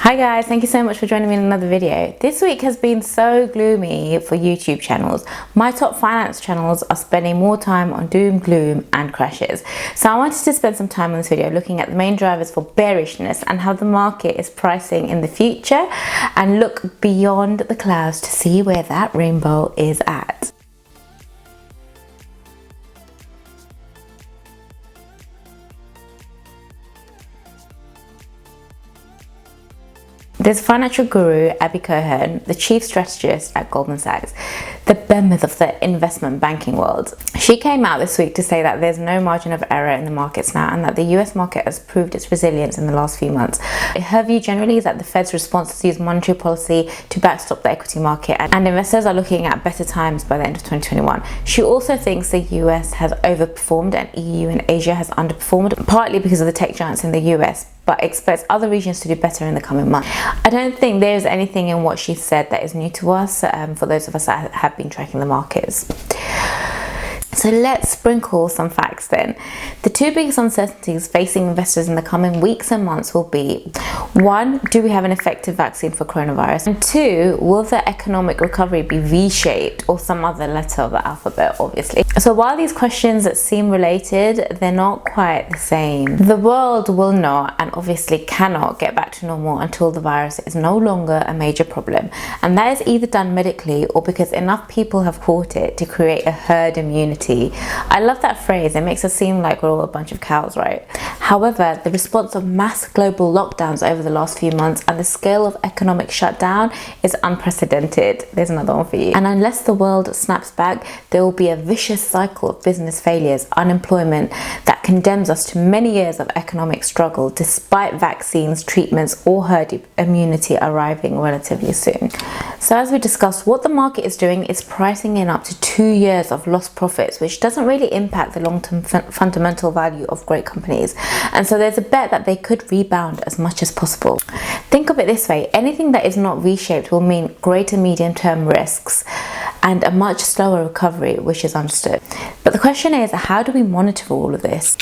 Hi guys, thank you so much for joining me in another video. This week has been so gloomy for YouTube channels. My top finance channels are spending more time on doom, gloom and crashes. So I wanted to spend some time on this video looking at the main drivers for bearishness and how the market is pricing in the future and look beyond the clouds to see where that rainbow is at. There's financial guru Cohen, the chief strategist at Goldman Sachs, the behemoth of the investment banking world. She came out this week to say that there's no margin of error in the markets now and that the US market has proved its resilience in the last few months. Her view generally is that the Fed's response is to use monetary policy to backstop the equity market and investors are looking at better times by the end of 2021. She also thinks the US has overperformed and EU and Asia has underperformed, partly because of the tech giants in the US, but expects other regions to do better in the coming months. I don't think there's anything in what she said that is new to us for those of us that have been tracking the markets. So let's sprinkle some facts then. The two biggest uncertainties facing investors in the coming weeks and months will be: one, do we have an effective vaccine for coronavirus? And two, will the economic recovery be V-shaped or some other letter of the alphabet, obviously? So while these questions seem related, they're not quite the same. The world will not and obviously cannot get back to normal until the virus is no longer a major problem. And that is either done medically or because enough people have caught it to create a herd immunity. I love that phrase. It makes us seem like we're all a bunch of cows, right? However, the response of mass global lockdowns over the last few months and the scale of economic shutdown is unprecedented. There's another one for you. And unless the world snaps back, there will be a vicious cycle of business failures, unemployment that condemns us to many years of economic struggle despite vaccines, treatments or herd immunity arriving relatively soon. So as we discussed, what the market is doing is pricing in up to 2 years of lost profits, which doesn't really impact the long-term fundamental value of great companies. And so there's a bet that they could rebound as much as possible. Think of it this way: anything that is not V-shaped will mean greater medium-term risks and a much slower recovery, which is understood. But the question is, how do we monitor all of this?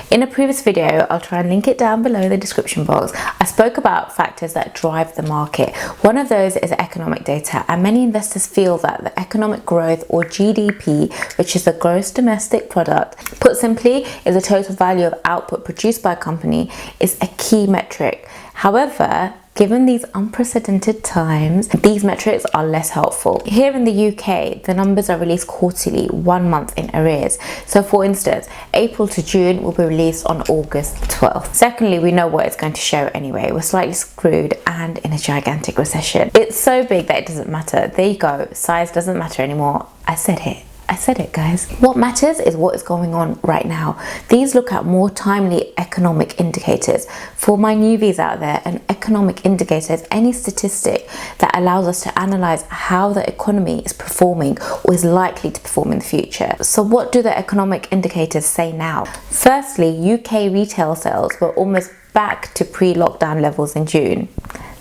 In a previous video, I'll try and link it down below in the description box, I spoke about factors that drive the market. One of those is economic data, and many investors feel that the economic growth, or GDP, which is the gross domestic product, put simply is the total value of output produced by a company, is a key metric. However, given these unprecedented times, these metrics are less helpful. Here in the UK, the numbers are released quarterly, 1 month in arrears. So for instance, April to June will be released on August 12th. Secondly, we know what it's going to show anyway. We're slightly screwed and in a gigantic recession. It's so big that it doesn't matter. There you go. Size doesn't matter anymore. I said it, guys. What matters is what is going on right now. These look at more timely economic indicators. For my newbies out there, an economic indicator is any statistic that allows us to analyze how the economy is performing or is likely to perform in the future. So what do the economic indicators say now? Firstly, UK retail sales were almost back to pre-lockdown levels in June.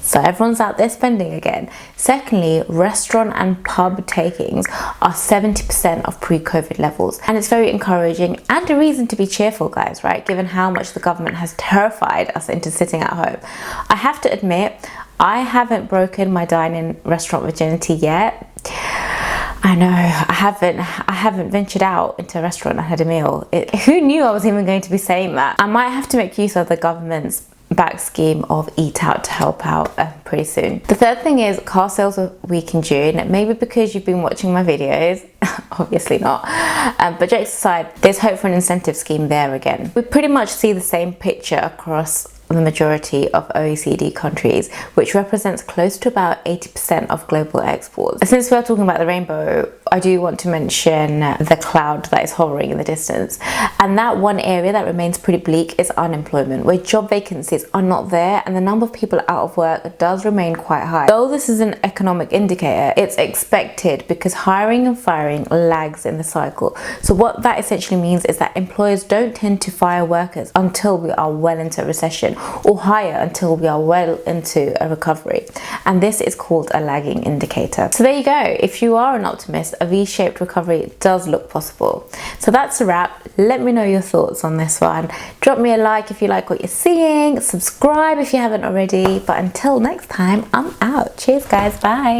So everyone's out there spending again. Secondly, restaurant and pub takings are 70% of pre-COVID levels. And it's very encouraging and a reason to be cheerful, guys, right? Given how much the government has terrified us into sitting at home. I have to admit, I haven't broken my dine-in restaurant virginity yet. I know, I haven't ventured out into a restaurant and had a meal. Who knew I was even going to be saying that? I might have to make use of the government's back scheme of eat out to help out pretty soon. The third thing is car sales were weak in June, maybe because you've been watching my videos. Obviously not, but jokes aside, there's hope for an incentive scheme there again. We pretty much see the same picture across the majority of OECD countries, which represents close to about 80% of global exports. Since we're talking about the rainbow, I do want to mention the cloud that is hovering in the distance. And that one area that remains pretty bleak is unemployment, where job vacancies are not there and the number of people out of work does remain quite high. Though this is an economic indicator, it's expected because hiring and firing lags in the cycle. So what that essentially means is that employers don't tend to fire workers until we are well into a recession or higher until we are well into a recovery. And this is called a lagging indicator. So there you go. If you are an optimist, a V-shaped recovery does look possible. So that's a wrap. Let me know your thoughts on this one. Drop me a like if you like what you're seeing. Subscribe if you haven't already. But until next time, I'm out. Cheers, guys. Bye.